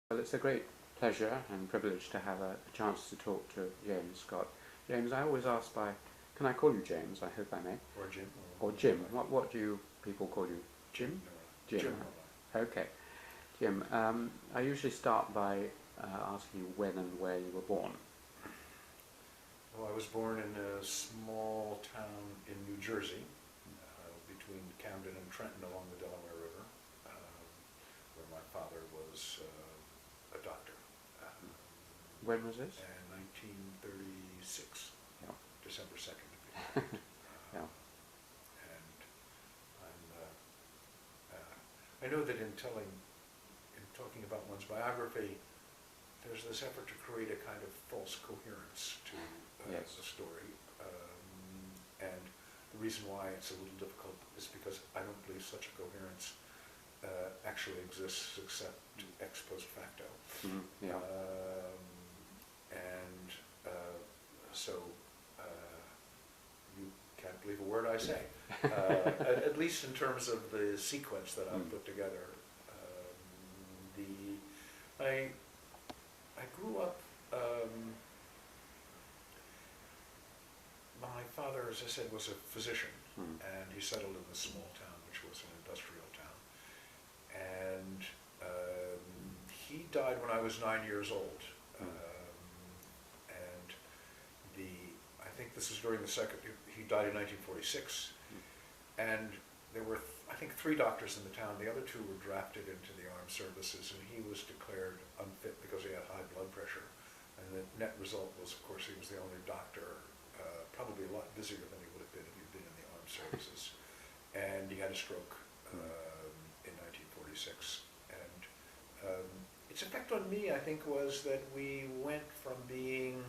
Well, it's a great pleasure and privilege to have a chance to talk to James Scott. James, I always ask can I call you James? I hope I may. Or Jim. Or Jim. What do you people call you? Jim? Jim. Jim. Okay. Jim, I usually start by asking you when and where you were born. Well, I was born in a small town in New Jersey, between Camden and Trenton along the Delaware River, where my father was a doctor. When was this? In 1936, Yeah. December 2nd to be exact. Yeah. And I know that in talking about one's biography, there's this effort to create a kind of false coherence to Yes. the story. And the reason why it's a little difficult is because I don't believe such a coherence actually exists except ex post facto. Yeah. So you can't believe a word I say, at least in terms of the sequence that I've put together. I grew up, my father, as I said, was a physician, and he settled in this small town, which was an industrial town. And he died when I was 9 years old. And I think this was during the second, he died in 1946. And there were, I think, 3 doctors in the town. The other 2 were drafted into the armed services, and he was declared unfit because he had high blood pressure. And the net result was, of course, he was the only doctor, probably a lot busier than he would have been if he'd been in the armed services. And he had a stroke in 1946. And its effect on me, I think, was that we went from being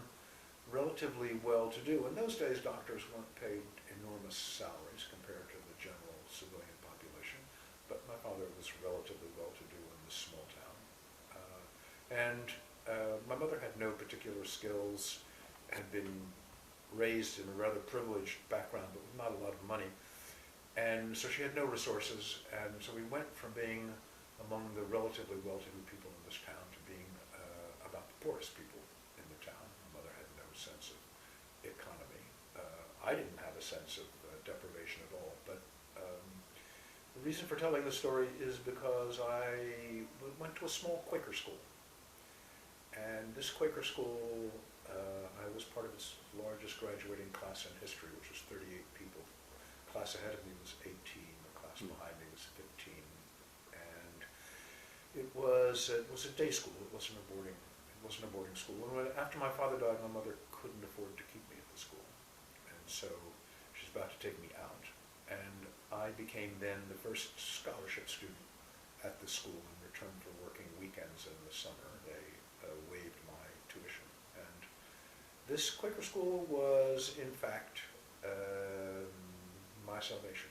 relatively well-to-do. In those days, doctors weren't paid enormous salaries compared to the general civilian population, but my father was relatively well-to-do in this small town. My mother had no particular skills, had been raised in a rather privileged background, but with not a lot of money, and so she had no resources, and so we went from being among the relatively well-to-do people in this town to being about the poorest people in the town. My mother had no sense of economy. I didn't have a sense of deprivation at all, but the reason for telling the story is because I went to a small Quaker school. And this Quaker school, I was part of its largest graduating class in history, which was 38 people. The class ahead of me was 18, the class behind me was 15. And it was a day school, it wasn't a boarding school. And after my father died, my mother couldn't afford to keep me at the school. And so she's about to take me out. And I became then the first scholarship student at the school in return for working weekends in the summer. They waived my tuition. And this Quaker school was, in fact, my salvation.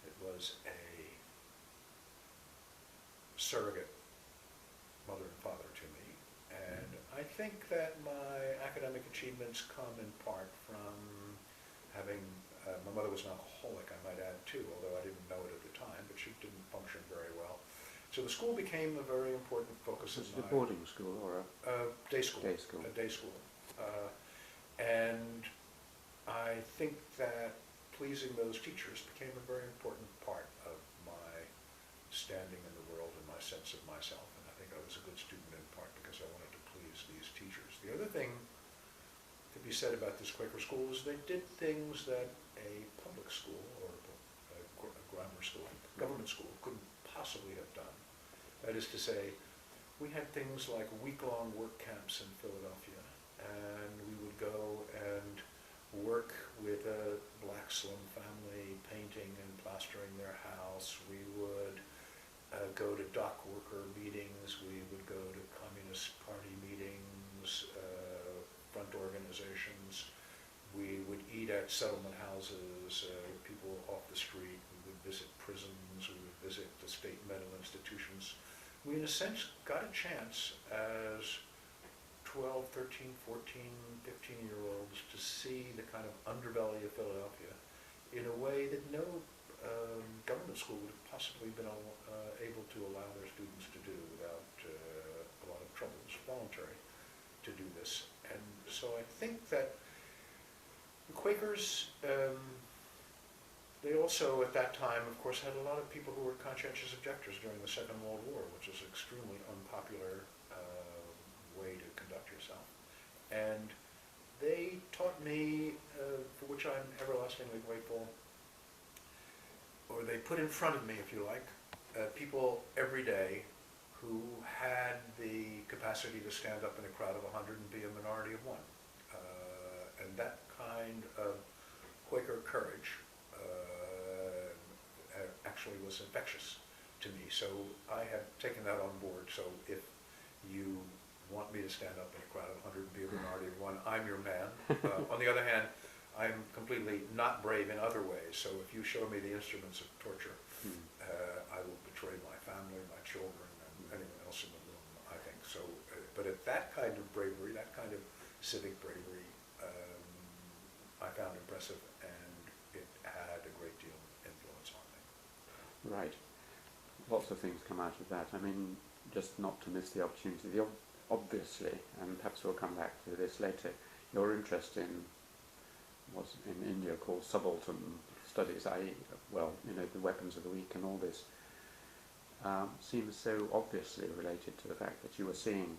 It was a surrogate mother and father to me. And I think that my academic achievements come in part from having, my mother was an alcoholic, I might add too, although I didn't know it at the time, but she didn't function very well. So the school became a very important focus of Was it a boarding school or a day school? Day school. A day school. And I think that pleasing those teachers became a very important part of my standing in the world and my sense of myself. And I think I was a good student in part because I wanted to please these teachers. The other thing to be said about this Quaker school is they did things that a public school or a grammar school, government school, couldn't possibly have done. That is to say, we had things like week-long work camps in Philadelphia, and we would go and work with a black slum family painting and plastering their house. We would go to dock worker meetings. We would go to Communist Party meetings, front organizations. We would eat at settlement houses, people off the street. We would visit prisons. We would visit the state mental institutions. We, in a sense, got a chance as 12, 13, 14, 15-year-olds to see the kind of underbelly of Philadelphia in a way that no government school would have possibly been able to allow their students to do without a lot of trouble. It's voluntary to do this. And so I think that the Quakers, they also at that time, of course, had a lot of people who were conscientious objectors during the Second World War, which was an extremely unpopular way to conduct yourself. And they taught me, for which I'm everlastingly grateful, or they put in front of me, if you like, people every day who had the capacity to stand up in a crowd of 100 and be a minority of one. And that kind of Quaker courage actually was infectious to me. So I have taken that on board. So if you want me to stand up in a crowd of 100 and be a minority of one, I'm your man. On the other hand, I'm completely not brave in other ways. So if you show me the instruments of torture, I will betray my family, my children, and anyone else in the room, I think. So, but at that kind of bravery, that kind of civic bravery, I found impressive, and it had a great deal of influence on me. Right. Lots of things come out of that. I mean, just not to miss the opportunity, obviously, and perhaps we'll come back to this later, your interest in what's in India called subaltern studies, i.e., well, you know, the weapons of the weak and all this, seems so obviously related to the fact that you were seeing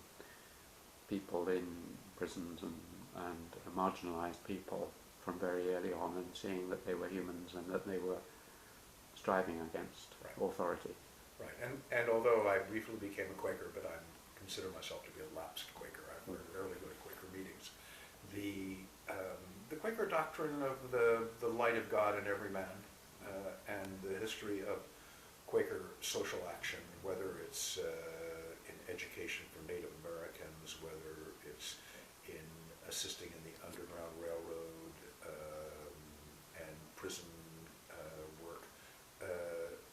people in prisons and marginalised people from very early on, and seeing that they were humans and that they were striving against authority. Right, and although I briefly became a Quaker, but I consider myself to be a lapsed Quaker. I rarely go to Quaker meetings. The Quaker doctrine of the light of God in every man, and the history of Quaker social action, whether it's in education for Native Americans, whether it's in assisting in the Underground Railroad and prison work,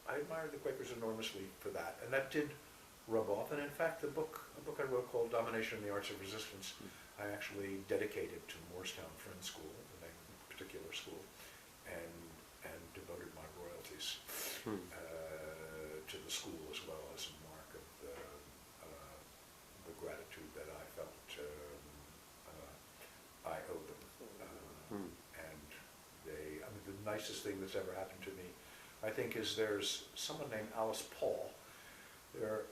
I admired the Quakers enormously for that, and that did rub off. And in fact, a book I wrote called Domination and the Arts of Resistance, I actually dedicated to Moorestown Friend School, the name of a particular school, and devoted my royalties to the school, as well as a mark of the gratitude that I felt I owe them. And they, I mean, the nicest thing that's ever happened to me, I think, is there's someone named Alice Paul. There,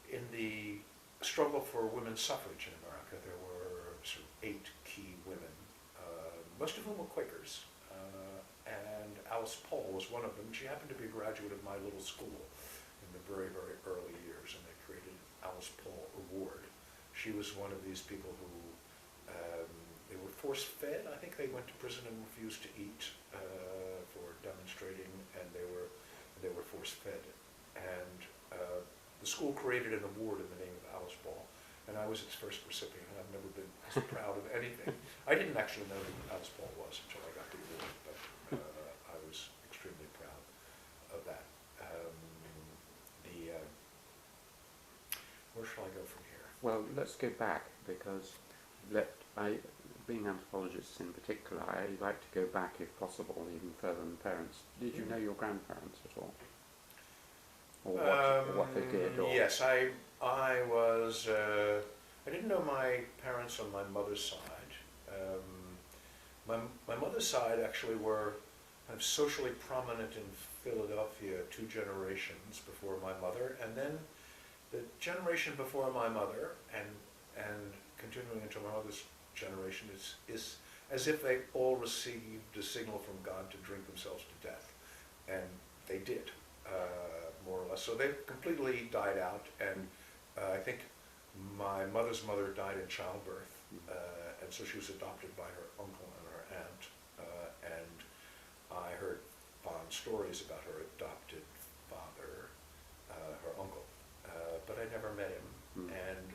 in the struggle for women's suffrage in America, there were sort of 8 key women, most of whom were Quakers, and Alice Paul was one of them. She happened to be a graduate of my little school in the very, very early years, and they created Alice Paul Award. She was one of these people who, they were force-fed. I think they went to prison and refused to eat for demonstrating, and they were force-fed. And the school created an award in the name of Alice Paul, and I was its first recipient. I've never been as proud of anything. I didn't actually know who Alice Paul was until I got the award, but I was extremely proud of that. Where shall I go from here? Well, let's go back, because being anthropologists in particular, I like to go back, if possible, even further than parents. Did you know your grandparents at all? Or what they did? Or Yes, I was. I didn't know my parents on my mother's side. My mother's side actually were kind of socially prominent in Philadelphia 2 generations before my mother, and then the generation before my mother, and continuing into my mother's generation, is as if they all received a signal from God to drink themselves to death, and they did. More or less. So they completely died out, and I think my mother's mother died in childbirth, and so she was adopted by her uncle and her aunt, and I heard fond stories about her adopted father, her uncle, but I never met him. And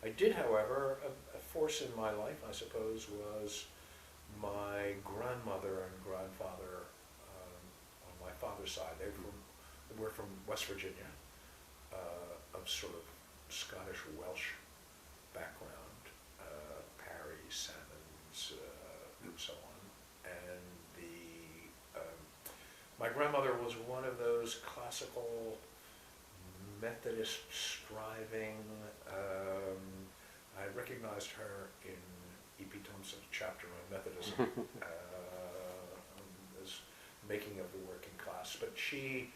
I did, however, a force in my life, I suppose, was my grandmother and grandfather on my father's side. They were from West Virginia, of sort of Scottish Welsh background, Parry, Salmons, and so on. And My grandmother was one of those classical Methodist striving. I recognized her in E.P. Thompson's chapter on Methodism as making of the working class. But she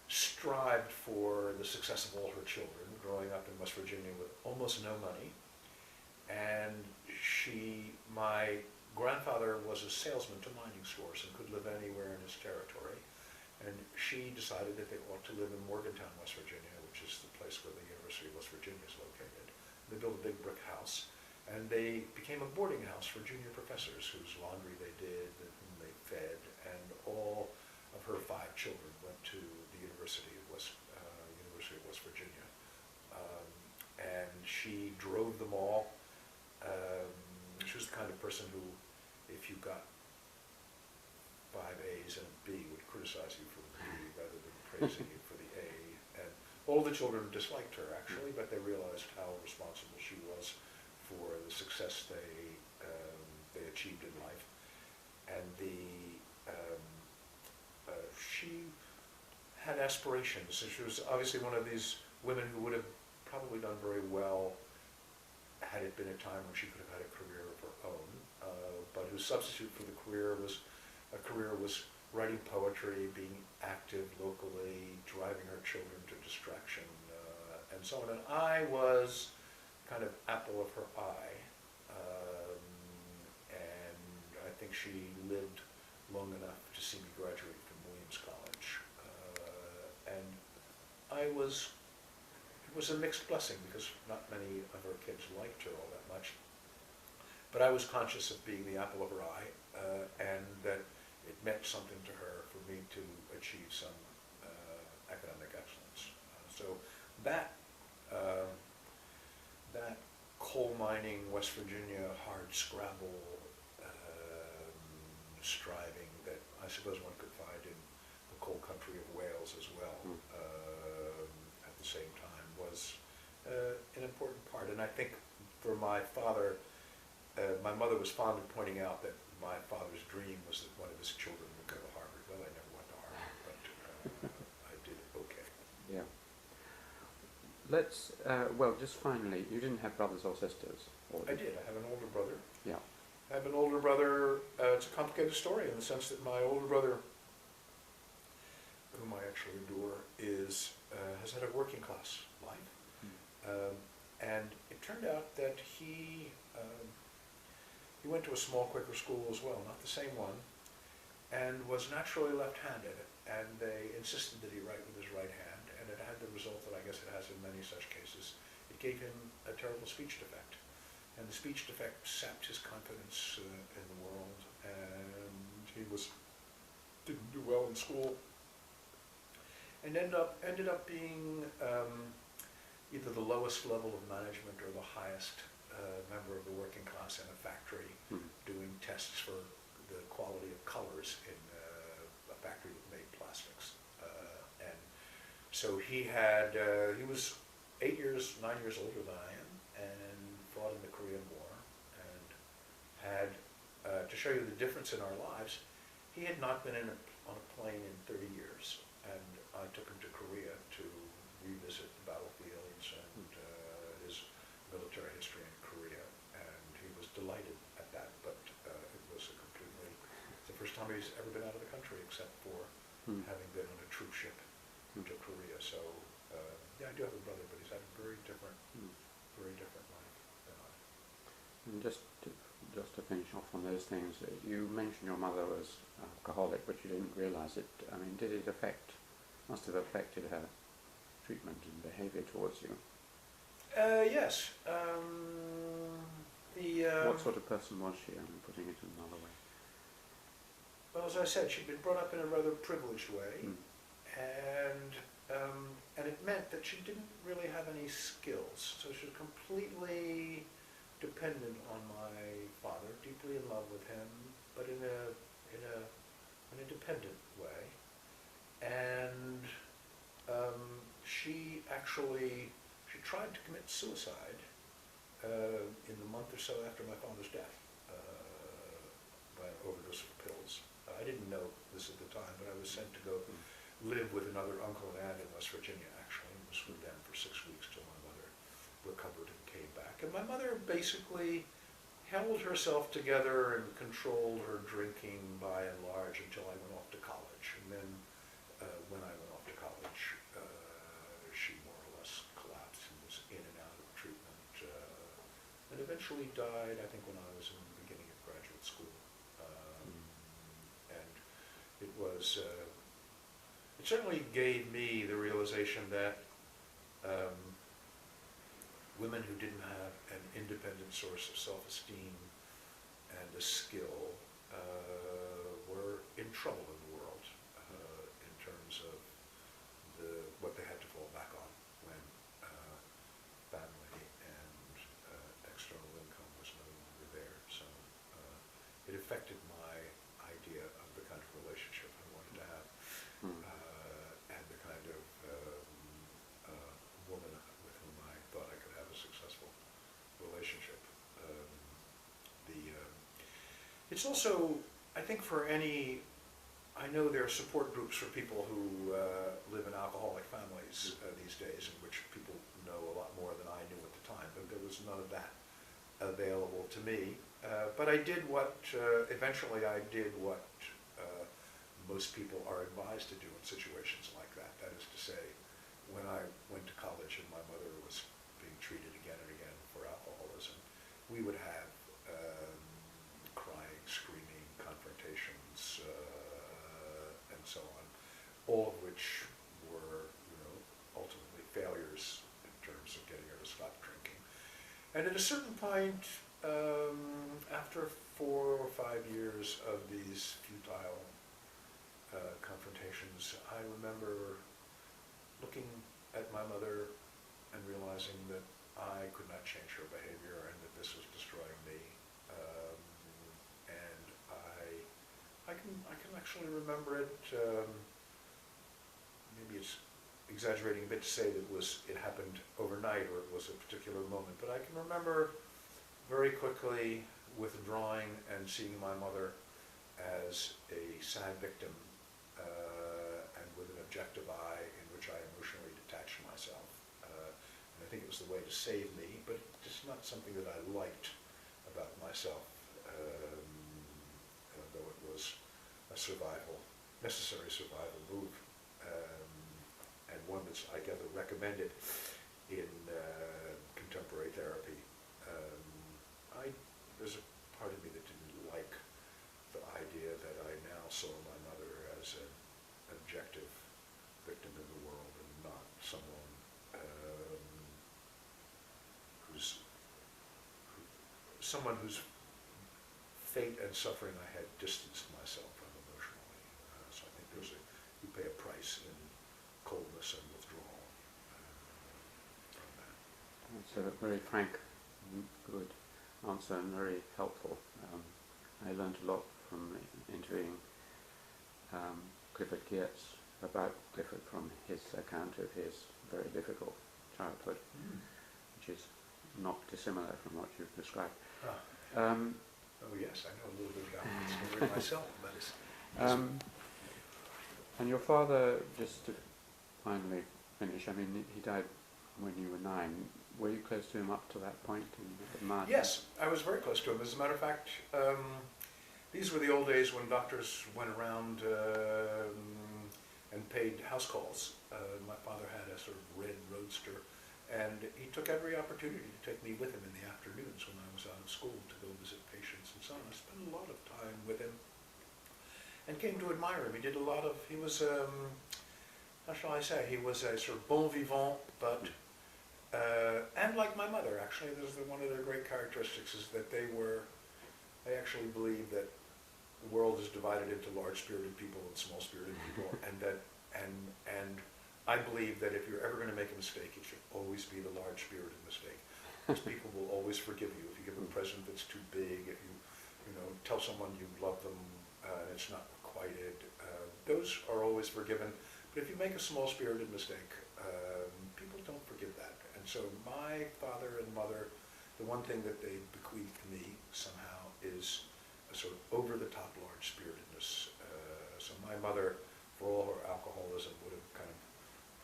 strived for the success of all her children, growing up in West Virginia with almost no money. And my grandfather was a salesman to mining stores and could live anywhere in his territory. And she decided that they ought to live in Morgantown, West Virginia, which is the place where the University of West Virginia is located. They built a big brick house, and they became a boarding house for junior professors whose laundry they did, and whom they fed, and all of her 5 children went to the University of West Virginia. And she drove them all. She was the kind of person who, if you got 5 A's and a B, would criticize you for the B rather than praising you for the A. And all the children disliked her, actually, but they realized how responsible she was for the success they achieved in life. And she had aspirations. So she was obviously one of these women who would have probably done very well had it been a time when she could have had a career of her own, but whose substitute for the career was writing poetry, being active locally, driving her children to distraction, and so on. And I was kind of apple of her eye, and I think she lived long enough to see me graduate from Williams College. And it was a mixed blessing because not many of her kids liked her all that much. But I was conscious of being the apple of her eye, and that it meant something to her for me to achieve some academic excellence. So that coal mining, West Virginia, hard scrabble striving that I suppose one could find in the coal country of Wales as well at the same time was an important part. And I think for my father, my mother was fond of pointing out that my father's dream was that one of his children would go to Harvard. Well, I never went to Harvard, but I did okay. Yeah. Let's, well, just finally, you didn't have brothers or sisters? Or I did. I have an older brother. Yeah. I have an older brother. It's a complicated story in the sense that my older brother, whom I actually adore, has had a working class life. And it turned out that he went to a small Quaker school as well, not the same one, and was naturally left-handed. And they insisted that he write with his right hand, and it had the result that I guess it has in many such cases. It gave him a terrible speech defect. And the speech defect sapped his confidence in the world, and he didn't do well in school, and ended up being either the lowest level of management or the highest member of the working class in a factory, doing tests for the quality of colors in a factory that made plastics. And so he was 9 years older than I am, and fought in the Korean War, and had, to show you the difference in our lives, he had not been on a plane in 30 years, and I took him to Korea to revisit the battlefields and his military history in Korea, and he was delighted at that, but it was it's the first time he's ever been out of the country except for having been on a troop ship to Korea. So yeah, I do have a brother, but he's had a very different life than I. And just to finish off on those things, you mentioned your mother was alcoholic, but you didn't realize it. I mean, must have affected her treatment and behavior towards you? Yes. What sort of person was she? I'm putting it in another way. Well, as I said, she'd been brought up in a rather privileged way, and it meant that she didn't really have any skills. So she was completely dependent on my father, deeply in love with him, but in a dependent way. And she tried to commit suicide in the month or so after my father's death by an overdose of pills. I didn't know this at the time, but I was was sent to go live with another uncle and aunt in West Virginia, actually. I was with them for 6 weeks till my mother recovered and came back. And my mother basically held herself together and controlled her drinking by and large until I went off to college. And then when I went off to college, she more or less collapsed and was in and out of treatment, and eventually died, I think, when I was in the beginning of graduate school. And it was, it certainly gave me the realization that women who didn't have an independent source of self-esteem and a skill were in trouble in the world in terms of what they had to fall back on when family and external income was no longer there. So it affected my idea of the kind of relationship I wanted to have and the kind of woman with whom I thought I could have a successful relationship. It's also, I think for any, I know there are support groups for people who live in alcoholic families these days, in which people know a lot more than I knew at the time, but there was none of that available to me. But I did what, eventually I did what most people are advised to do in situations like that. That is to say, when I went to college and my mother was being treated again and again for alcoholism, we would have crying, screaming, confrontations, and so on, all of which were, ultimately failures in terms of getting her to stop drinking. And at a certain point, after 4 or 5 years of these futile confrontations, I remember looking at my mother and realizing that I could not change her behavior and that this was destroying me. And I can actually remember it. Maybe it's exaggerating a bit to say that it happened overnight or it was a particular moment, but I can remember very quickly withdrawing and seeing my mother as a sad victim and with an objective eye in which I emotionally detached myself. And I think it was the way to save me, but it's not something that I liked about myself, though it was a necessary survival move, and one that's, I gather, recommended in contemporary therapy. There's a part of me that didn't like the idea that I now saw my mother as an objective victim in the world and not someone whose fate and suffering I had distanced myself from emotionally. So I think you pay a price in coldness and withdrawal from that. That's a very frank and good answer and very helpful. I learned a lot from interviewing Clifford Geertz about Clifford from his account of his very difficult childhood, which is not dissimilar from what you've described. Oh yes, I know a little bit about the story myself, but it's and your father, just to finally finish, I mean, he died when you were 9. Were you close to him up to that point in March? Yes, I was very close to him. As a matter of fact, these were the old days when doctors went around and paid house calls. My father had a sort of red roadster, and he took every opportunity to take me with him in the afternoons when I was out of school to go visit patients and so on. I spent a lot of time with him and came to admire him. He was, how shall I say, he was a sort of bon vivant, but and like my mother, actually, one of their great characteristics is that they actually believed that the world is divided into large-spirited people and small-spirited people, and I believe that if you're ever going to make a mistake, it should always be the large-spirited mistake, because people will always forgive you if you give a present that's too big, if you tell someone you love them and it's not requited. Those are always forgiven, but if you make a small-spirited mistake, people don't forgive that. And so my father and mother, the one thing that they bequeathed me somehow is a sort of over-the-top large-spiritedness. So my mother for all her alcoholism, would have kind of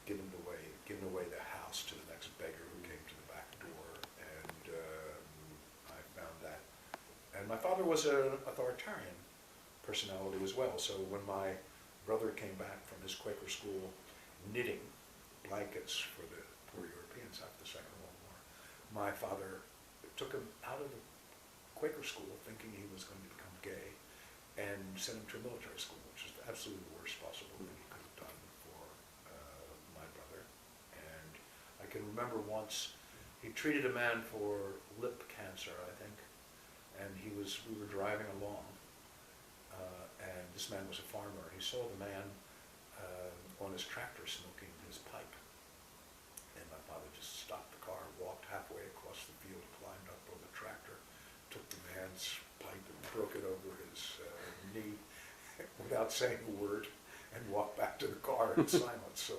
given away the house to the next beggar who came to the back door, and I found that. And my father was an authoritarian personality as well, so when my brother came back from his Quaker school knitting blankets for the poor Europeans after the Second World War, my father took him out of the Quaker school thinking he was going to become gay and sent him to a military school, which is absolutely the worst possible thing he could have done for my brother. And I can remember once he treated a man for lip cancer, I think, and we were driving along, and this man was a farmer. He saw the man on his tractor smoking his pipe. And my father just stopped the car, walked halfway across the field, climbed up on the tractor, took the man's pipe and broke it over his knee without saying a word, and walked back to the car in silence. So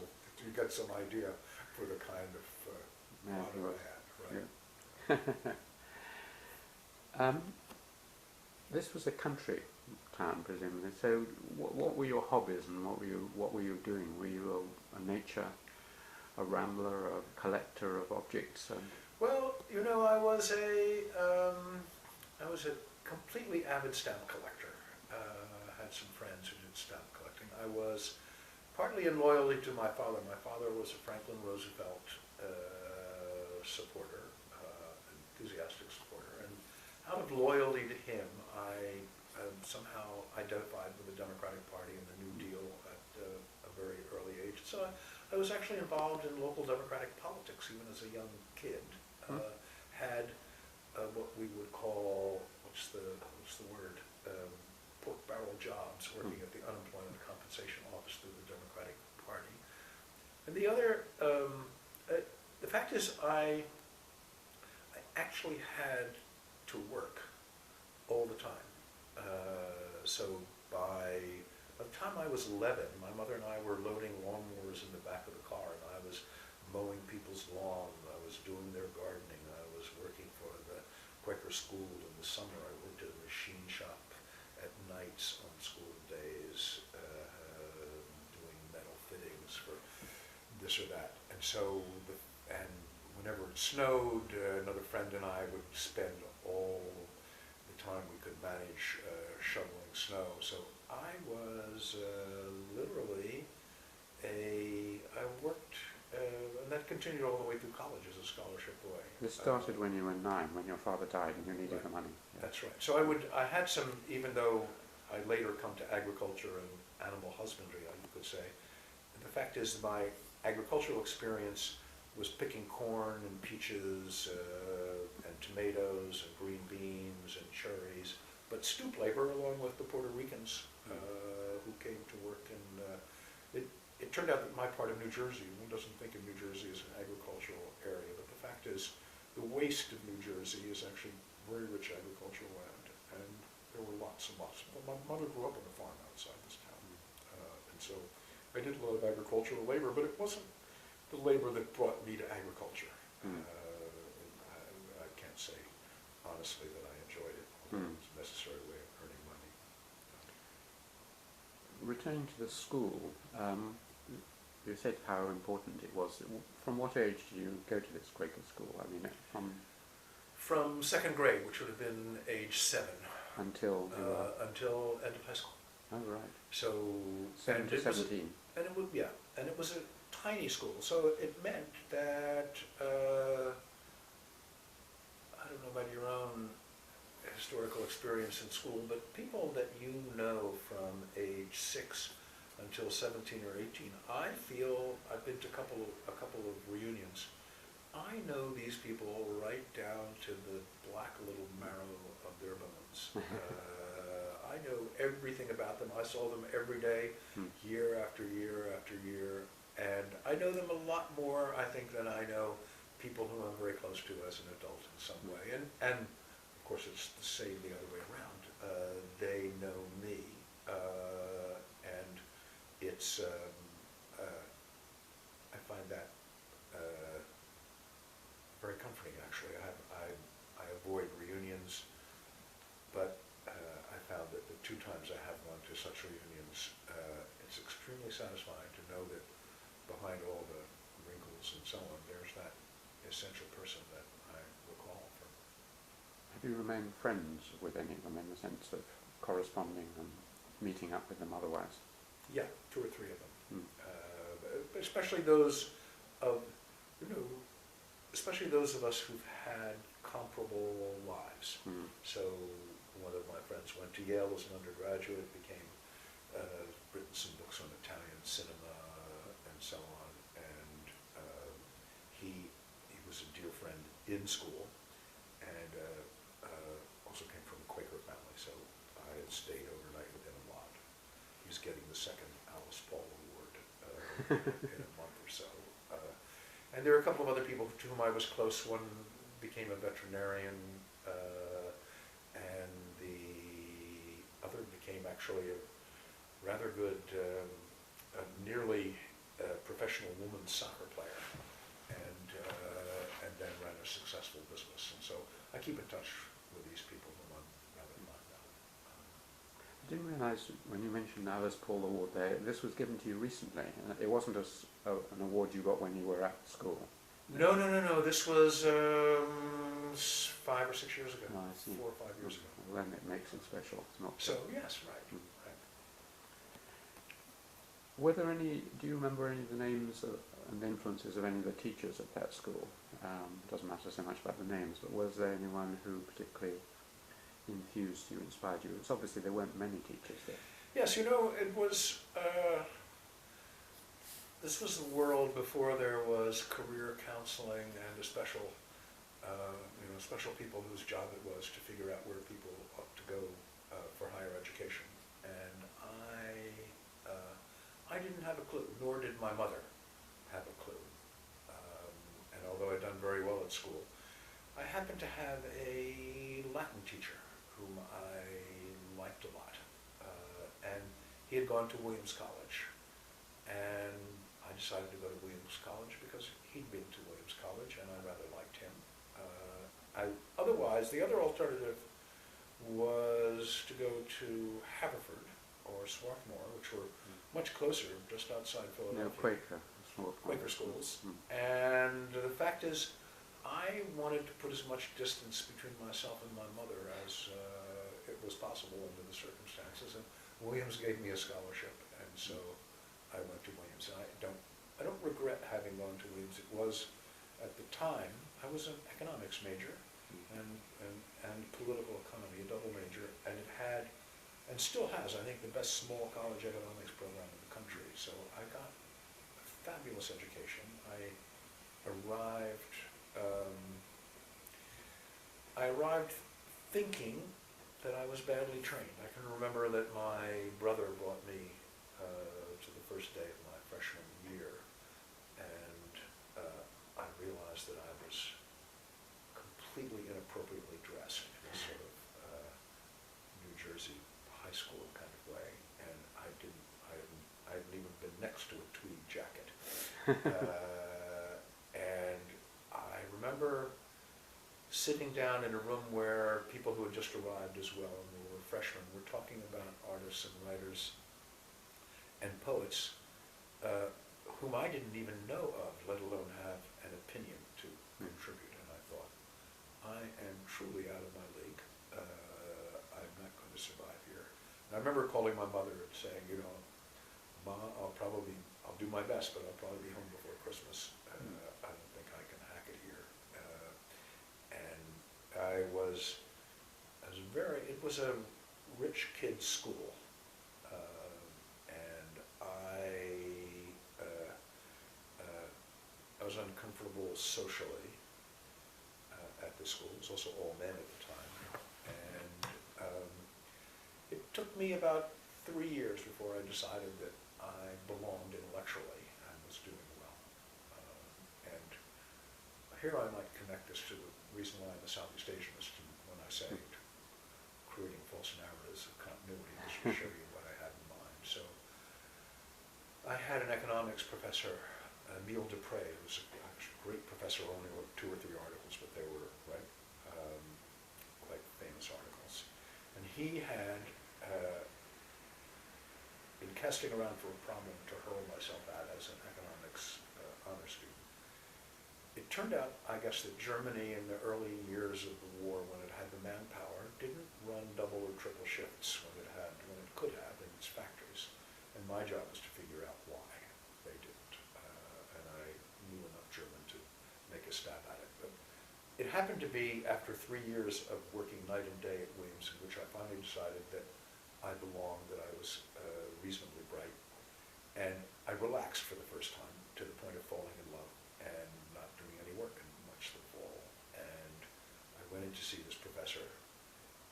you get some idea for the kind of father I had, right? Yeah. This was a country town, presumably. So, what were your hobbies, and what were you doing? Were you a rambler, a collector of objects? Well, you know, I was a completely avid stamp collector. I had some friends who did stamp collecting. I was partly in loyalty to my father. My father was a Franklin Roosevelt supporter, enthusiastic supporter, and out of loyalty to him, I somehow identified with the Democratic Party and the New Deal at a very early age. So I was actually involved in local Democratic politics even as a young kid. Had what we would call, what's the word, pork barrel jobs, working at the Unemployment Compensation Office through the Democratic Party. And the other, the fact is I actually had to work all the time. So by the time I was 11, my mother and I were loading lawnmowers in the back of the car, and I was mowing people's lawn, I was doing their gardening, I was working for the Quaker school in the summer, I worked at a machine shop at nights on school days, doing metal fittings for this or that. And so, and whenever it snowed, another friend and I would spend all the time we could manage shoveling snow. So I was literally I worked, and that continued all the way through college as a scholarship boy. This started when you were 9, when your father died and you needed the money. Yeah. That's right. So I had some, even though I later come to agriculture and animal husbandry, you could say, the fact is my agricultural experience was picking corn and peaches and tomatoes and green beans and cherries, but stoop labor along with the Puerto Ricans who came to work. And it turned out that my part of New Jersey, one doesn't think of New Jersey as an agricultural area, but the fact is the waste of New Jersey is actually very rich agricultural land, and there were lots and lots. My mother grew up on a farm outside this town, and so I did a lot of agricultural labor, but it wasn't the labor that brought me to agriculture. I can't say honestly that I enjoyed it, although it was a necessary way of earning money. Returning to the school, you said how important it was. From what age did you go to this Quaker school? I mean, from second grade, which would have been age 7, until until end of high school. Oh, right. So 7 to 17. And it would, yeah, and it was a tiny school, so it meant that I don't know about your own historical experience in school, but people that you know from age 6 until 17 or 18, I feel, I've been to a couple of reunions, I know these people right down to the black little marrow of their bones. I know everything about them. I saw them every day, year after year after year, and I know them a lot more, I think, than I know people who I'm very close to as an adult in some way. And of course, it's the same the other way around. They know me, and it's, I find that very comforting, actually. I avoid reunions, but I found that the 2 times I have gone to such reunions it's extremely satisfying to know that behind all the wrinkles and so on, there's that essential person that I recall from. Have you remained friends with any of them in the sense of corresponding and meeting up with them otherwise? Yeah, two or three of them. Mm. But especially those of, especially those of us who've had comparable lives. Mm. So one of my friends went to Yale as an undergraduate, became, written some books on Italian cinema and so on, and he was a dear friend in school, and also came from a Quaker family, so I had stayed overnight with him a lot. He's getting the second Alice Paul Award in a month or so. And there are a couple of other people to whom I was close. One became a veterinarian, and the other became actually a rather good, nearly professional women's soccer player, and then ran a successful business. And so I keep in touch with these people whom I'm rather fond of. I didn't realise when you mentioned Alice Paul Award there, this was given to you recently. It wasn't an award you got when you were at school. No. This was 5 or 6 years ago. Oh, I see. 4 or 5 years ago. Well, then it makes it special. It's not So yes, right. Mm. Were there any, do you remember any of the names and the influences of any of the teachers at that school? Doesn't matter so much about the names, but was there anyone who particularly infused you, inspired you? It's obviously there weren't many teachers there. Yes, it was, this was the world before there was career counseling and a special, special people whose job it was to figure out where people ought to go for higher education. And I didn't have a clue, nor did my mother have a clue. And although I'd done very well at school, I happened to have a Latin teacher whom I liked a lot. And he had gone to Williams College. And I decided to go to Williams College because he'd been to Williams College and I rather liked him. Otherwise, the other alternative was to go to Haverford or Swarthmore, which were much closer, just outside Philadelphia. No, Quaker. Quaker schools. Mm. And the fact is, I wanted to put as much distance between myself and my mother as it was possible under the circumstances. And Williams gave me a scholarship, and so I went to Williams. And I don't regret having gone to Williams. It was, at the time, I was an economics major and political economy, a double major, and it had, and still has, I think, the best small college economics program in the country. So I got a fabulous education. I arrived thinking that I was badly trained. I can remember that my brother brought me to the first day of my freshman year, and I realized that I was completely inappropriately dressed in a sort of New Jersey high school kind of way, and I hadn't even been next to a tweed jacket. And I remember sitting down in a room where people who had just arrived as well, and they were freshmen, were talking about artists and writers and poets whom I didn't even know of, let alone have an opinion to contribute. And I thought, I am truly out of my league. I'm not going to survive here. And I remember calling my mother and saying, Ma, I'll do my best, but I'll probably be home before Christmas. I don't think I can hack it here. And it was a rich kid's school. And I was uncomfortable socially at the school. It was also all men at the time. And it took me about 3 years before I decided that I belonged intellectually and was doing well. And here I might connect this to the reason why I'm a Southeast Asianist, when I say creating false narratives of continuity, just to show you what I had in mind. So I had an economics professor, Neil Dupre, who was a great professor, only wrote 2 or 3 articles, but they were quite famous articles. And he had, in testing around for a problem to hurl myself at as an economics honor student. It turned out, I guess, that Germany in the early years of the war, when it had the manpower, didn't run double or triple shifts when it could have in its factories. And my job was to figure out why they didn't. And I knew enough German to make a stab at it. But it happened to be after 3 years of working night and day at Williams, in which I finally decided that I belonged, that I was reasonably bright. And I relaxed for the first time to the point of falling in love and not doing any work in much the fall. And I went in to see this professor,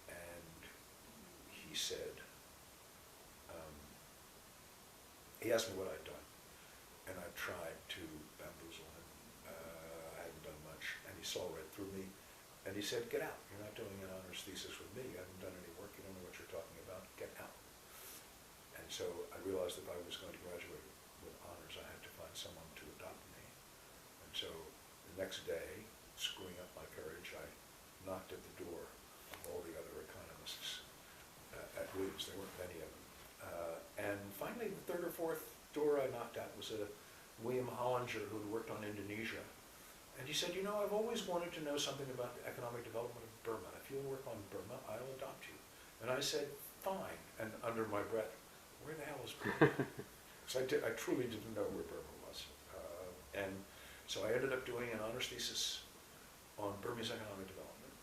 and he said, he asked me what I'd done, and I tried to bamboozle him. I hadn't done much, and he saw right through me, and he said, "Get out. You're not doing an honors thesis with me. You haven't done any work. You don't know what you're talking about. Get out." And so I realized if I was going to graduate with honors, I had to find someone to adopt me. And so the next day, screwing up my courage, I knocked at the door of all the other economists at Williams. There weren't many of them. And finally, the third or fourth door I knocked at was a William Hollinger who had worked on Indonesia. And he said, "You know, I've always wanted to know something about the economic development of Burma. If you'll work on Burma, I'll adopt you." And I said, "Fine." And under my breath, "Where the hell is Burma?" Because I truly didn't know where Burma was. And so I ended up doing an honors thesis on Burmese economic development.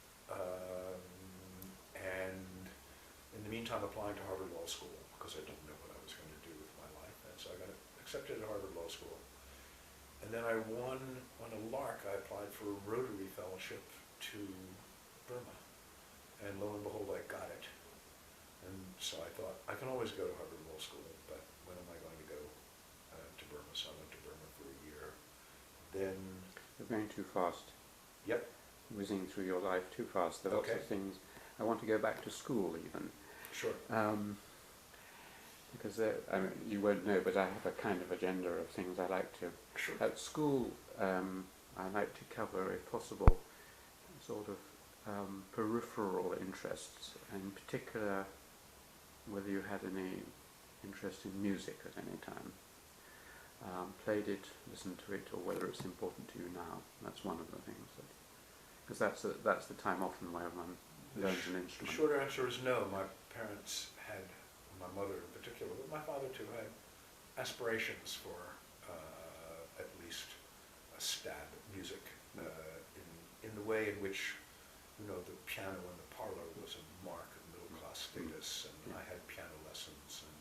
And in the meantime, applying to Harvard Law School, because I didn't know what I was going to do with my life. And so I got accepted at Harvard Law School. And then I won on a lark. I applied for a Rotary Fellowship to Burma. And lo and behold, I got it. And so I thought, I can always go to Harvard Law School, but when am I going to go to Burma? So I went to Burma for a year. Then... You're going too fast. Yep. Whizzing through your life too fast. There are lots of things. I want to go back to school even. Sure. Because I mean, you won't know, but I have a kind of agenda of things I like to. Sure. At school, I like to cover, if possible, sort of peripheral interests, and in particular, whether you had any interest in music at any time, played it, listened to it, or whether it's important to you now. That's one of the things. Because that's the time often where one learns an instrument. The short answer is no. My parents had, my mother in particular, but my father too, had aspirations for at least a stab at music in the way in which, you know, the piano in the parlor was a mark of middle-class status, and I had piano lessons, and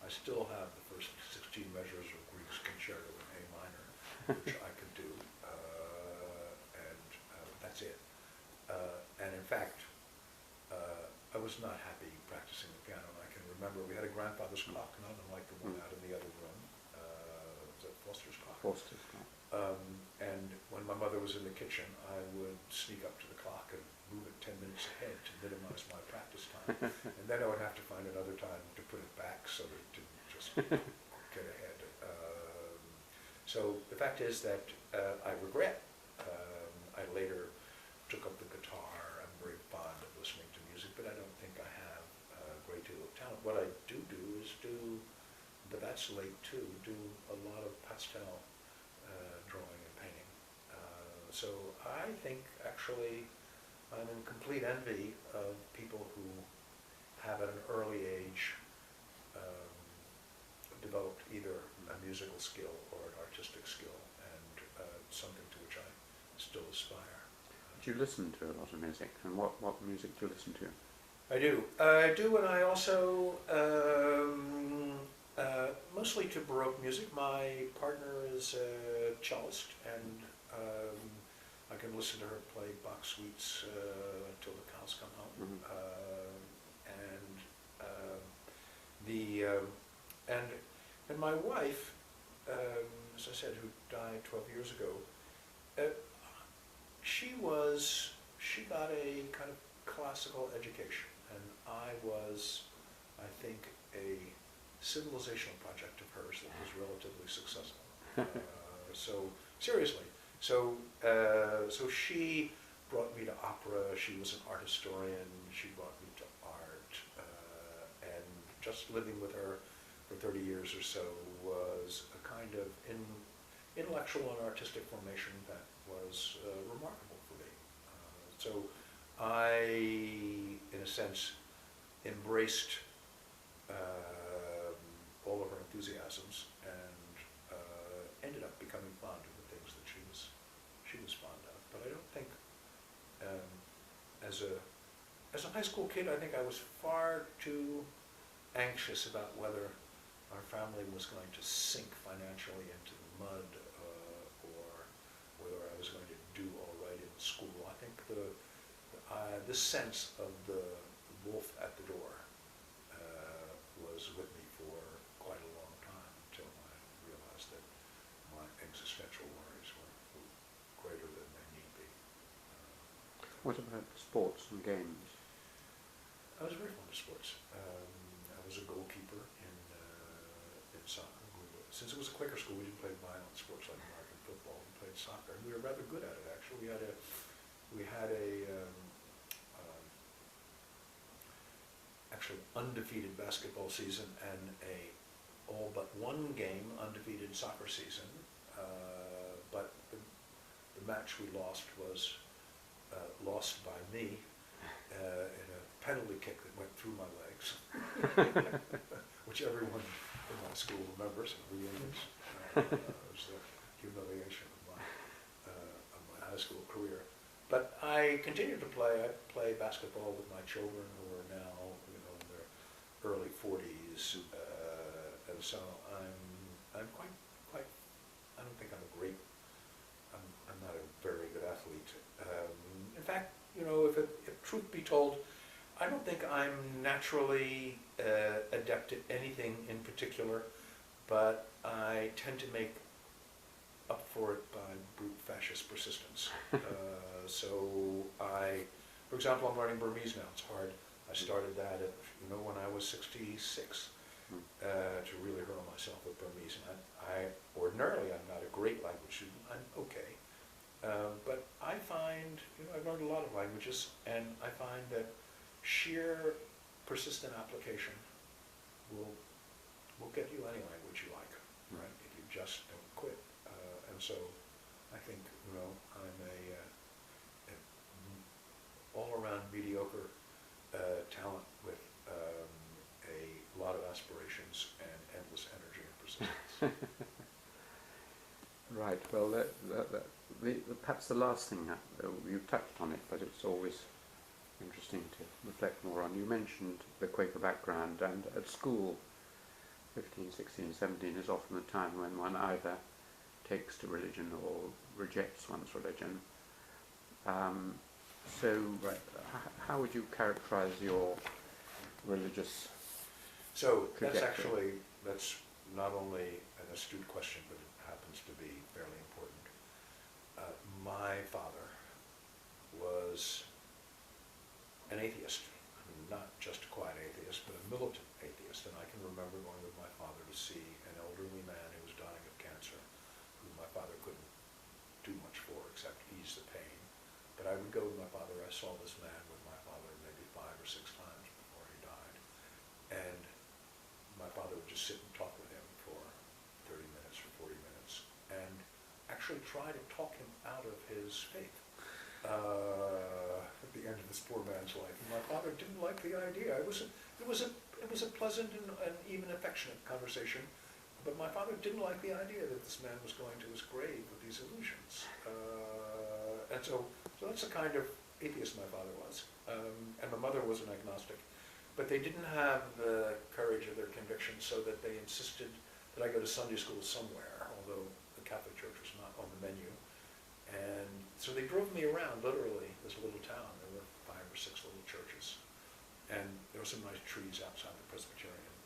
I still have the first 16 measures of Grieg's Concerto in A minor, which I could do, and that's it. And in fact, I was not happy practicing the piano. And I can remember we had a grandfather's clock, not unlike the one out in the other room. Was that Foster's clock? Foster's clock. And when my mother was in the kitchen, I would sneak up to the clock and move it 10 minutes ahead to minimize my practice time. And then I would have to find another time to put it back so that it didn't just get ahead. So the fact is that I regret. I later took up the guitar. I'm very fond of listening to music, but I don't think I have a great deal of talent. What I do is but that's late too, do a lot of pastel drawing and painting. So I think actually I'm in complete envy of people who have at an early age developed either a musical skill or an artistic skill, and something to which I still aspire. Do you listen to a lot of music, and what music do you listen to? I do, and I also mostly to Baroque music. My partner is a cellist, and I can listen to her play Bach suites until the cows come home. And my wife, as I said, who died 12 years ago, she got a kind of classical education, and I was, I think, a civilizational project of hers that was relatively successful. So seriously, so she brought me to opera. She was an art historian. She brought me to art, and just living with her for 30 years or so was a kind of intellectual and artistic formation that was remarkable for me. So I, in a sense, embraced all of her enthusiasms and ended up becoming fond of the things that she was fond of. But I don't think, as a high school kid, I think I was far too anxious about whether our family was going to sink financially into the mud, or whether I was going to do all right in school. I think this sense of the wolf at the door was with me for quite a long time until I realized that my existential worries were greater than they need be. What about sports and games? I was very fond of sports. I was a goalkeeper in soccer. Since it was a Quaker school, we didn't play violent sports like American football. We played soccer, and we were rather good at it. Actually, we had a actually undefeated basketball season and a all but one game undefeated soccer season. But the match we lost was lost by me in a penalty kick that went through my legs, which everyone in my school remembers and remembers. It was the humiliation of my high school career. But I continued to play. I play basketball with my children, who are now, in their early 40s, and so I'm quite. I don't think I'm a great. I'm not a very good athlete. In fact, if truth be told, I don't think I'm naturally adept at anything in particular, but I tend to make up for it by brute fascist persistence. For example, I'm learning Burmese now. It's hard. I started that when I was 66 to really hurl myself with Burmese. And ordinarily I'm not a great language student. I'm okay. But I find, I've learned a lot of languages, and I find that sheer persistent application will get you any language you like, right? If you just don't quit. And so I think, I'm a all-around mediocre talent with a lot of aspirations and endless energy and persistence. Right. Well, perhaps the last thing you touched on it, but it's always interesting to reflect more on. You mentioned the Quaker background, and at school, 15, 16, 17 is often the time when one either takes to religion or rejects one's religion. Right. How would you characterize your religious trajectory? That's not only an astute question, but it happens to be fairly important. My father was an atheist. I mean, not just a quiet atheist, but a militant atheist. And I can remember going with my father to see an elderly man who was dying of cancer, who my father couldn't do much for except ease the pain. But I would go with my father. I saw this man with my father maybe 5 or 6 times before he died. And my father would just sit and talk with him for 30 minutes or 40 minutes and actually try to talk him out of his faith at the end of this poor man's life. And my father didn't like the idea. It was a pleasant and even affectionate conversation, but my father didn't like the idea that this man was going to his grave with these illusions. And so that's the kind of atheist my father was. And my mother was an agnostic. But they didn't have the courage of their convictions, so that they insisted that I go to Sunday school somewhere, although the Catholic Church was not on the menu. And so they drove me around, literally, this little town. There were 5 or 6 little churches. And there were some nice trees outside the Presbyterian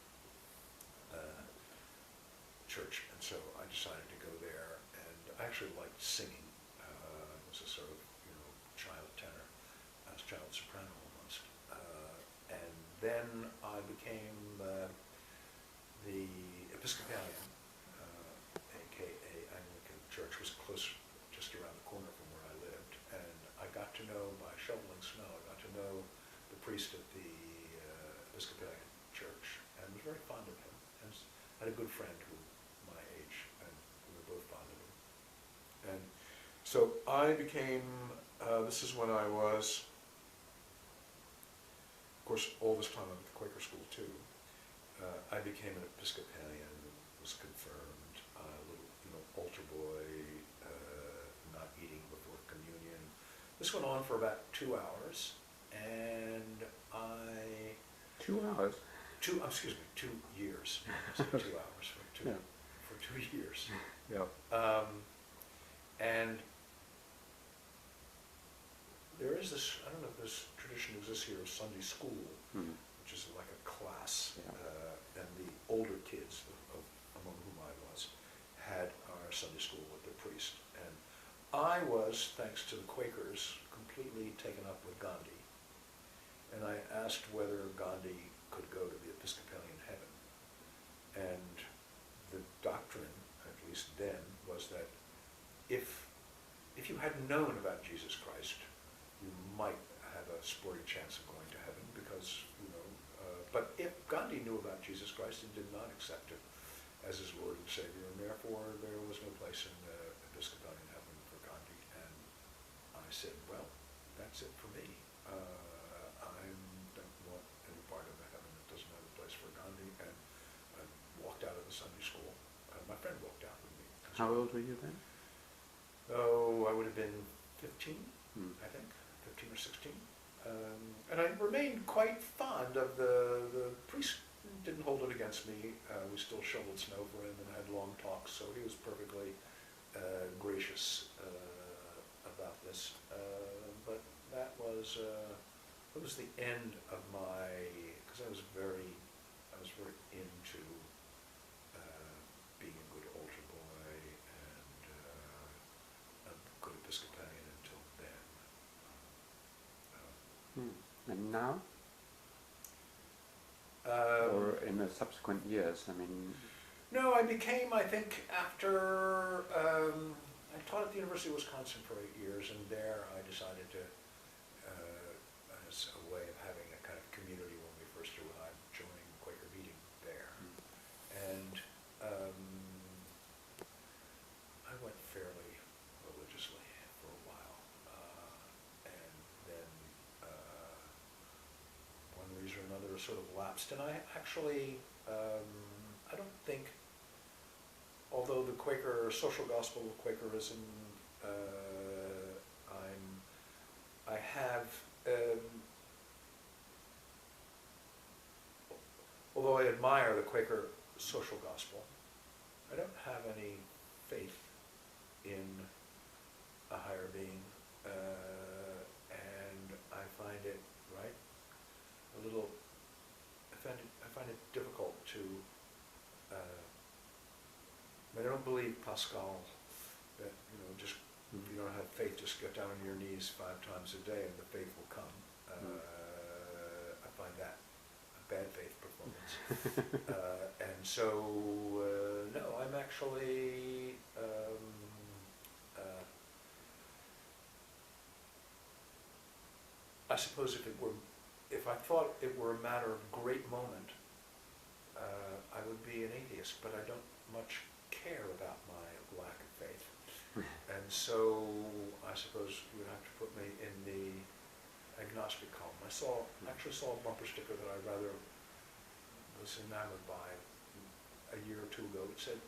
church. And so I decided to go there. And I actually liked singing. It was a sort of, child tenor, child soprano almost. And then I became the Episcopalian, aka Anglican Church, was close, just around the corner from where I lived. And I got to know, by shoveling snow, I got to know the priest at the Episcopalian Church, and was very fond of him. And So I became, this is when I was, of course, all this time I'm at the Quaker school too. I became an Episcopalian, was confirmed, a little, altar boy, not eating before communion. This went on for about 2 hours, and 2 hours? 2 years. I said 2 hours, for 2 years. Yeah. And there is this, I don't know if this tradition exists here, of Sunday school, which is like a class, and the older kids, among whom I was, had our Sunday school with the priest. And I was, thanks to the Quakers, completely taken up with Gandhi. And I asked whether Gandhi could go to the Episcopalian heaven. And the doctrine, at least then, was that if you had known about Jesus Christ, you might have a sporting chance of going to heaven, because, but if Gandhi knew about Jesus Christ and did not accept him as his Lord and Savior, and therefore there was no place in the Episcopalian heaven for Gandhi. And I said, well, that's it for me. I don't want any part of the heaven that doesn't have a place for Gandhi. And I walked out of the Sunday school. My friend walked out with me. How old were you then? Oh, I would have been 15, I think, 15 or 16. And I remained quite fond of the priest. Didn't hold it against me. We still shoveled snow for him and had long talks, so he was perfectly gracious about this. But that was the end of my, because I was very into being a good altar boy and a good Episcopalian until then. And now? Or in the subsequent years, I mean... No, I became, I think, after, I taught at the University of Wisconsin for 8 years, and there I decided to, as a way of having a kind of community when we first arrived, joining Quaker meeting there. And I went fairly religiously for a while, and then one reason or another sort of lapsed, and I actually, I don't think, although the Quaker social gospel of Quakerism, I have, although I admire the Quaker social gospel, I don't have any faith in a higher being, and I find it, a little, I find it difficult to, I don't believe Pascal, that, just, if you don't have faith, just get down on your knees 5 times a day and the faith will come. I find that a bad faith performance. And so, no, I'm actually, I suppose if I thought it were a matter of great moment, I would be an atheist, but I don't much care about my lack of faith. And so I suppose you would have to put me in the agnostic column. I actually saw a bumper sticker that I rather was enamored by a year or 2 ago. It said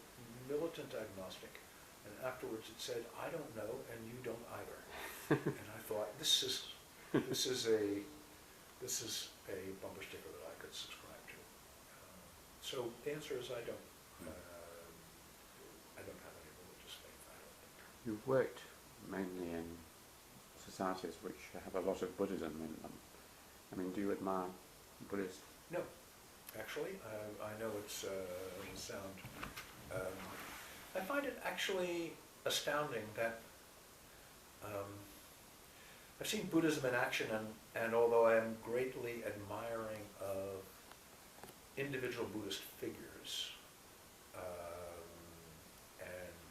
militant agnostic, and afterwards it said I don't know and you don't either. And I thought this is a bumper sticker that I could subscribe to. So the answer is I don't. I don't have any religious faith, I don't think. You've worked mainly in societies which have a lot of Buddhism in them. I mean, do you admire Buddhist? No, actually, I know it's sound. I find it actually astounding that I've seen Buddhism in action, and although I am greatly admiring of individual Buddhist figures, and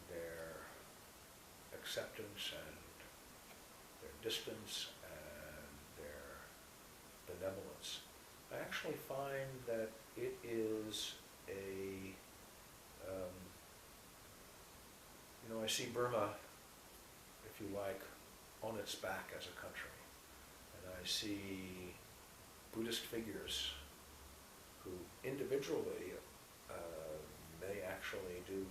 their acceptance and their distance and their benevolence, I actually find that it is I see Burma if you like, on its back as a country. And I see Buddhist figures who individually may actually do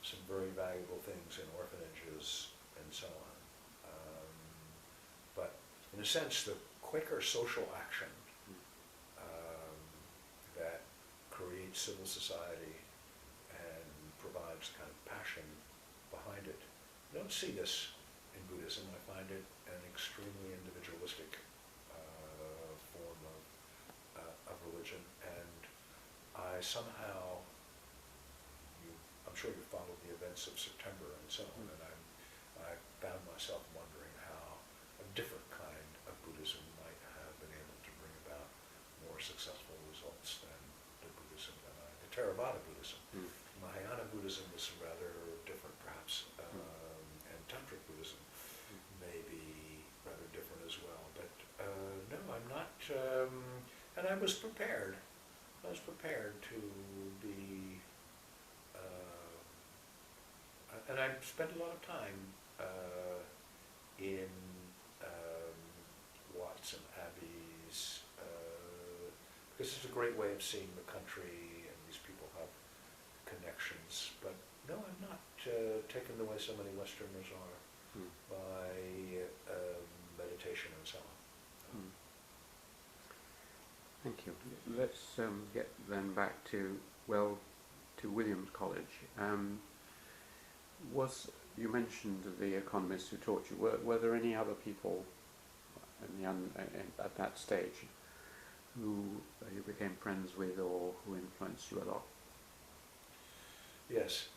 some very valuable things in orphanages and so on. But in a sense, the quicker social action that creates civil society and provides kind of passion behind it. I don't see this in Buddhism. I find it an extremely individualistic form of religion, and I somehow, I'm sure you followed the events of September and so on, and I found myself wondering how a different kind of Buddhism might have been able to bring about more successful results than the Buddhism the Theravada Buddhism. Mahayana Buddhism is rather different, perhaps, and Tantric Buddhism may be rather different as well. But no, I'm not, and I was prepared. I was prepared to be, and I spent a lot of time in Watts and Abbeys, because it's a great way of seeing the country, and these people have connections. But no, I'm not taken the way so many Westerners are by meditation and so on. Thank you. Let's get then back to Williams College. You mentioned the economists who taught you. Were there any other people at that stage who you became friends with or who influenced you a lot? Yes.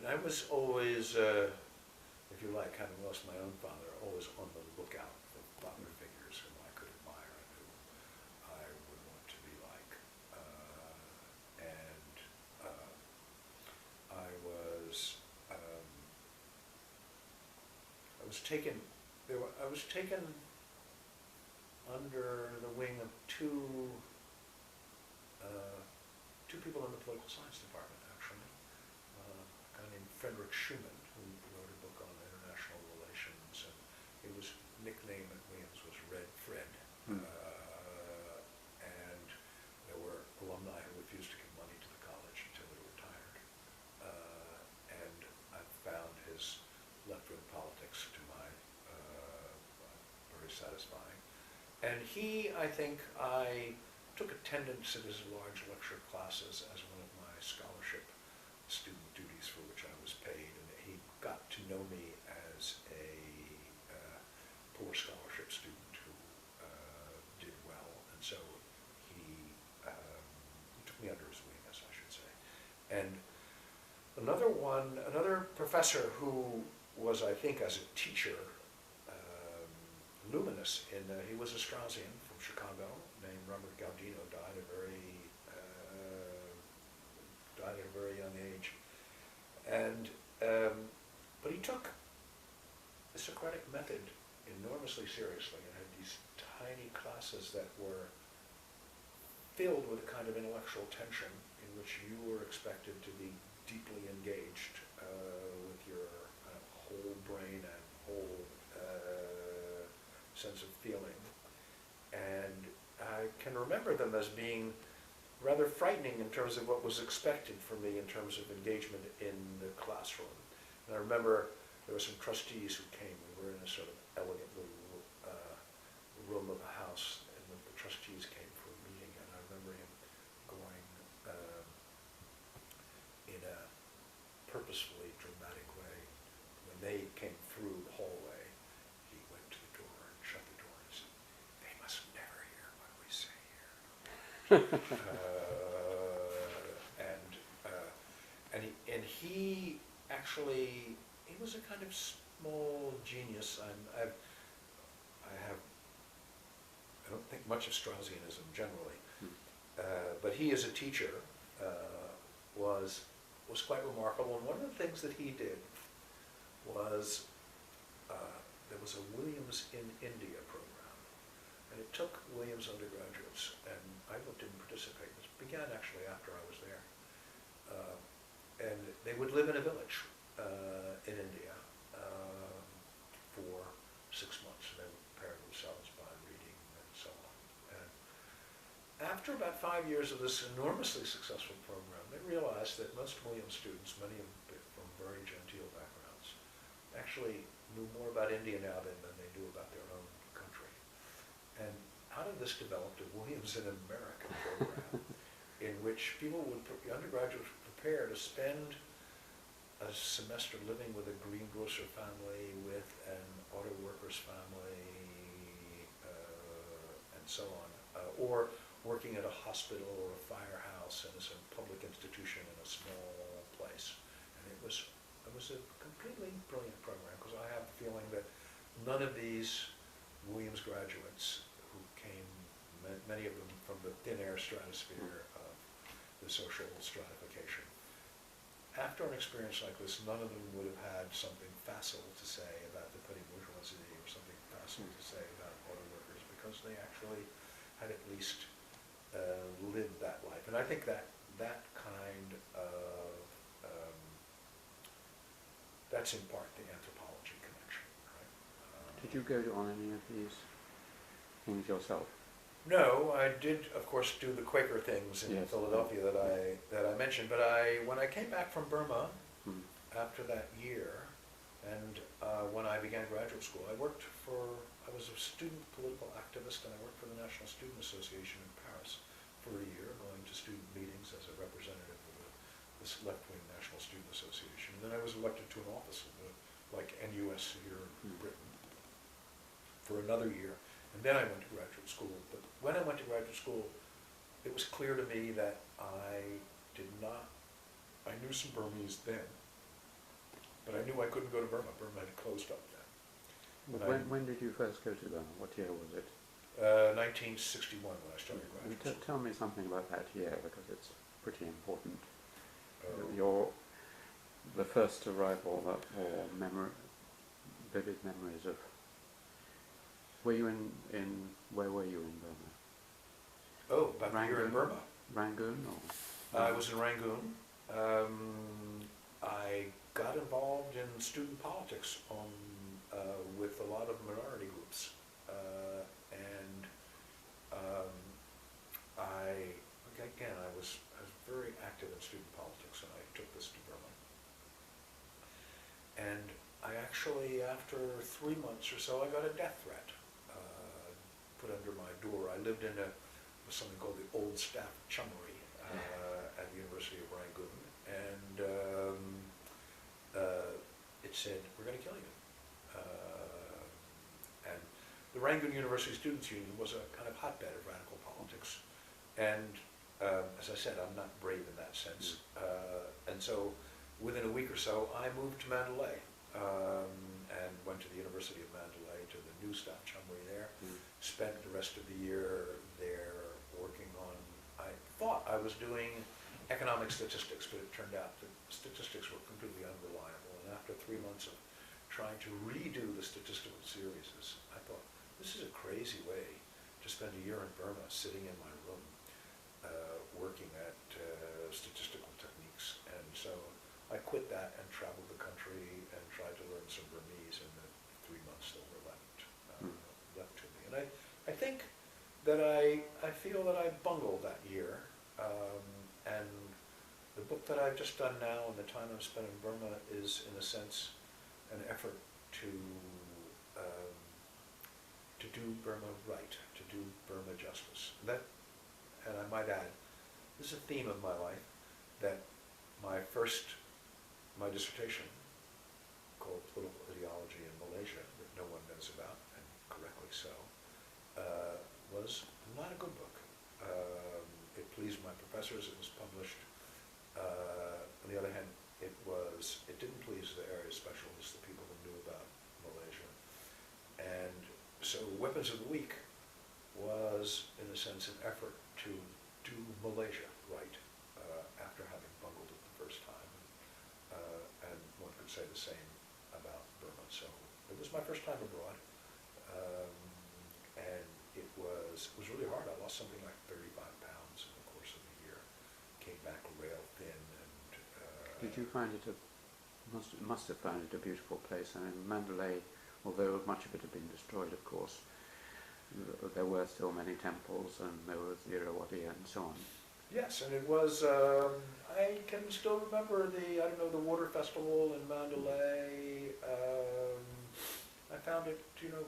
I was always, if you like, having lost my own father, always on the lookout for father figures whom I could admire and who I would want to be like. I was taken under the wing of two people in the political science department, actually. A guy named Frederick Schumann, who wrote a book on international relations, and his nickname at Williams was Red Fred. And there were alumni who refused to give money to the college until they retired. And I found his left-wing politics to my very satisfying. And I think I took attendance at his large lecture classes as one of my scholarship student duties for which I was paid, and he got to know me as a poor scholarship student who did well, and so he took me under his wing, as I should say. And another professor who was, I think, as a teacher, luminous he was a Straussian from Chicago named Robert Gaudino, died at a very young age, and but he took the Socratic method enormously seriously and had these tiny classes that were filled with a kind of intellectual tension in which you were expected to be deeply engaged with your whole brain and whole sense of feeling. And I can remember them as being rather frightening in terms of what was expected from me in terms of engagement in the classroom. And I remember there were some trustees who came. We were in a sort of elegant little room of a house, and the trustees came for a meeting, and I remember him going in a purposefully dramatic way. When they came through the hallway, he went to the door and shut the door and said, "They must never hear what we say here." And he actually, he was a kind of small genius. I don't think much of Straussianism generally, but he as a teacher was quite remarkable. And one of the things that he did was, there was a Williams in India program, and it took Williams undergraduates, and I didn't participate. This began actually after I was there. And they would live in a village in India, 6 months, and they would prepare themselves by reading and so on. And after about 5 years of this enormously successful program, they realized that most Williams students, many of them from very genteel backgrounds, actually knew more about India now than they knew about their own country. And out of this developed a Williams in America program in which people would, undergraduates would prepare to spend a semester living with a greengrocer family, with an auto worker's family, and so on, or working at a hospital or a firehouse and as a public institution in a small place. And it was a completely brilliant program, because I have the feeling that none of these Williams graduates who came, many of them from the thin air stratosphere of the social stratification, after an experience like this, none of them would have had something facile to say about the petty bourgeoisie or something facile to say about auto workers, because they actually had at least lived that life. And I think that kind of, that's in part the anthropology connection, right? Did you go on any of these things yourself? No, I did, of course, do the Quaker things in Philadelphia that I mentioned. But when I came back from Burma after that year, and when I began graduate school, I was a student political activist, and I worked for the National Student Association in Paris for a year, going to student meetings as a representative of this left-wing National Student Association. And then I was elected to an office like NUS here in Britain for another year. And then I went to graduate school. But when I went to graduate school, it was clear to me that I knew some Burmese then, but I knew I couldn't go to Burma. Burma had closed up then. When did you first go to Burma? What year was it? 1961 when I started graduate school. Tell me something about that year, because it's pretty important. The first arrival, or vivid memories of. Were you where were you in Burma? Oh, about the year in Burma. Rangoon, or? I was in Rangoon. I got involved in student politics with a lot of minority groups, and I was very active in student politics, and I took this to Burma. And I actually, after 3 months or so, I got a death threat put under my door. I lived in something called the Old Staff Chummery at the University of Rangoon, and it said, "We're going to kill you." And the Rangoon University Students' Union was a kind of hotbed of radical politics, and as I said, I'm not brave in that sense. And so, within a week or so, I moved to Mandalay and went to the University of Mandalay, to the new Staff Chummery there. Spent the rest of the year there working on, I thought I was doing economic statistics, but it turned out that statistics were completely unreliable. And after 3 months of trying to redo the statistical series, I thought, this is a crazy way to spend a year in Burma sitting in my room working at statistical techniques. And so I quit that and traveled the country and tried to learn some Burmese in the 3 months that were left to me. And I think that I feel that I bungled that year. And the book that I've just done now, and the time I've spent in Burma, is in a sense an effort to do Burma right, to do Burma justice. And I might add, this is a theme of my life, that my dissertation, called Political Ideology in Malaysia, that no one knows about, and correctly so, was not a good book. It pleased my professors. It was published. On the other hand, it didn't please the area specialists, the people who knew about Malaysia. And so Weapons of the Week was, in a sense, an effort to do Malaysia right after having bungled it the first time. And one could say the same about Burma. So it was my first time abroad. And it was really hard. I lost something like 35 pounds in the course of the year. Came back rail thin. And did you find it must have found it a beautiful place? I mean, Mandalay although much of it had been destroyed, of course. There were still many temples, and there was the Irrawaddy and so on. Yes, and it was, I can still remember the water festival in Mandalay. I found it,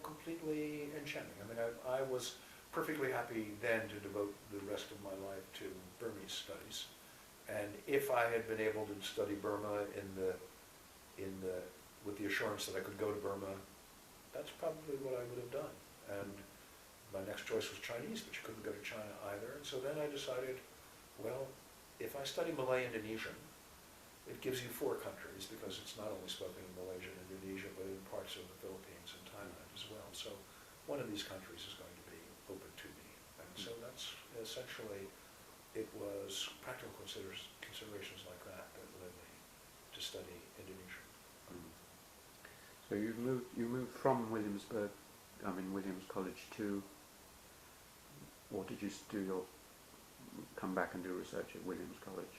completely enchanting. I mean, I was perfectly happy then to devote the rest of my life to Burmese studies. And if I had been able to study Burma with the assurance that I could go to Burma, that's probably what I would have done. And my next choice was Chinese, but you couldn't go to China either. And so then I decided, well, if I study Malay-Indonesian, it gives you 4 countries, because it's not only spoken in Malaysia and Indonesia, but in parts of the Philippines and Thailand as well. So one of these countries is going to be open to me. And so that's essentially, it was practical considerations like that that led me to study Indonesian. So you moved from Williams College to, or did you come back and do research at Williams College?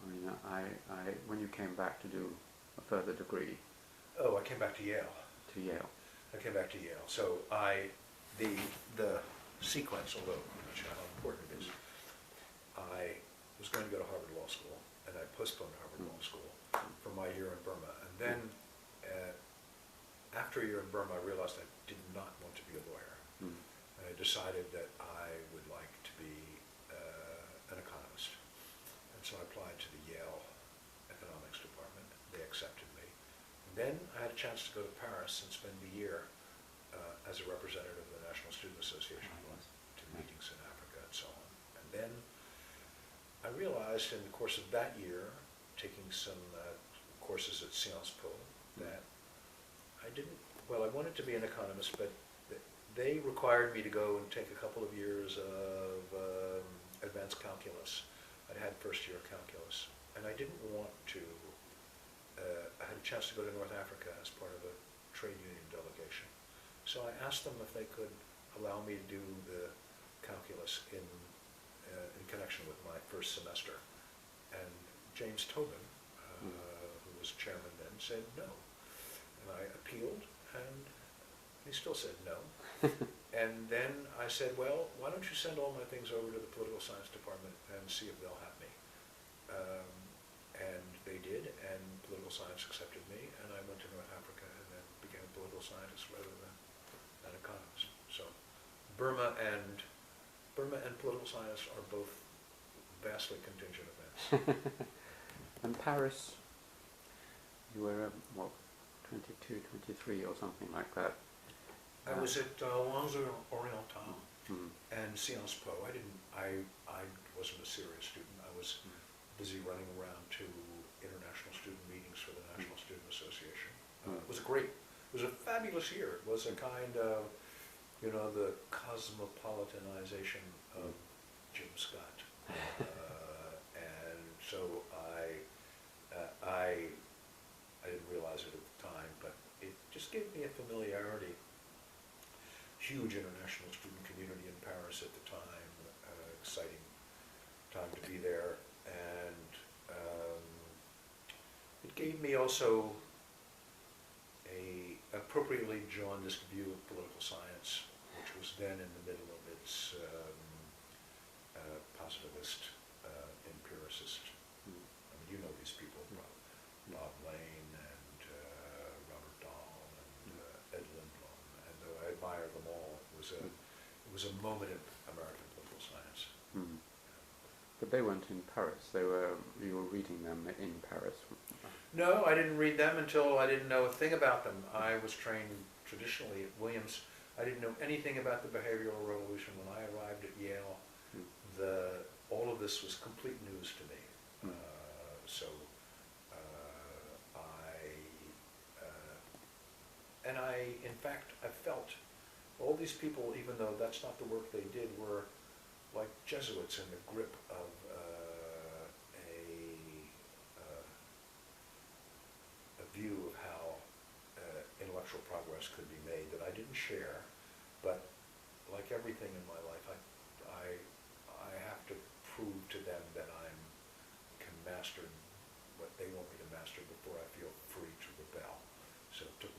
I mean, when you came back to do a further degree. Oh, I came back to Yale. To Yale. I came back to Yale. So the sequence, although I'm not sure how important it is, I was going to go to Harvard Law School, and I postponed Harvard Law School for my year in Burma. And then, after a year in Burma, I realized I did not want to be a lawyer. And I decided that I would like to be an economist. And so I applied to the Yale economics department. They accepted me. And then I had a chance to go to Paris and spend the year as a representative of the National Student Association, to meetings in Africa and so on. And then I realized in the course of that year, taking some courses at Sciences Po, that I wanted to be an economist, but they required me to go and take a couple of years of advanced calculus. I had first year calculus, and I didn't want to, I had a chance to go to North Africa as part of a trade union delegation. So I asked them if they could allow me to do the calculus in connection with my first semester. And James Tobin, who was chairman then, said no. And I appealed, and he still said no. And then I said, well, why don't you send all my things over to the political science department and see if they'll have me. And they did, and political science accepted me, and I went to North Africa and then became a political scientist rather than an economist. So Burma and political science are both vastly contingent events. And Paris, you were, 22, 23 or something like that? I was at Langues Orientales and Sciences Po. I wasn't a serious student. I was busy running around to international student meetings for the National Student Association. It was a fabulous year. It was a kind of, the cosmopolitanization of Jim Scott. And so I didn't realize it at the time, but it just gave me a familiarity. Huge international student community in Paris at the time, exciting time to be there, and it gave me also a appropriately jaundiced view of political science, which was then in the middle of its positivist, empiricist. I mean, you know these people, Bob Lane and Robert Dahl and Ed Lindblom, and though I admire them all, it was a moment in American political science. But they weren't in Paris. You were reading them in Paris. No, I didn't read them until I didn't know a thing about them. I was trained traditionally at Williams. I didn't know anything about the behavioral revolution when I arrived at Yale. All of this was complete news to me. In fact, I felt all these people, even though that's not the work they did, were like Jesuits in the grip of a view of how intellectual progress could be made that I didn't share, but like everything in my life, I have to prove to them that I can master what they want me to master before I feel free to rebel. So it took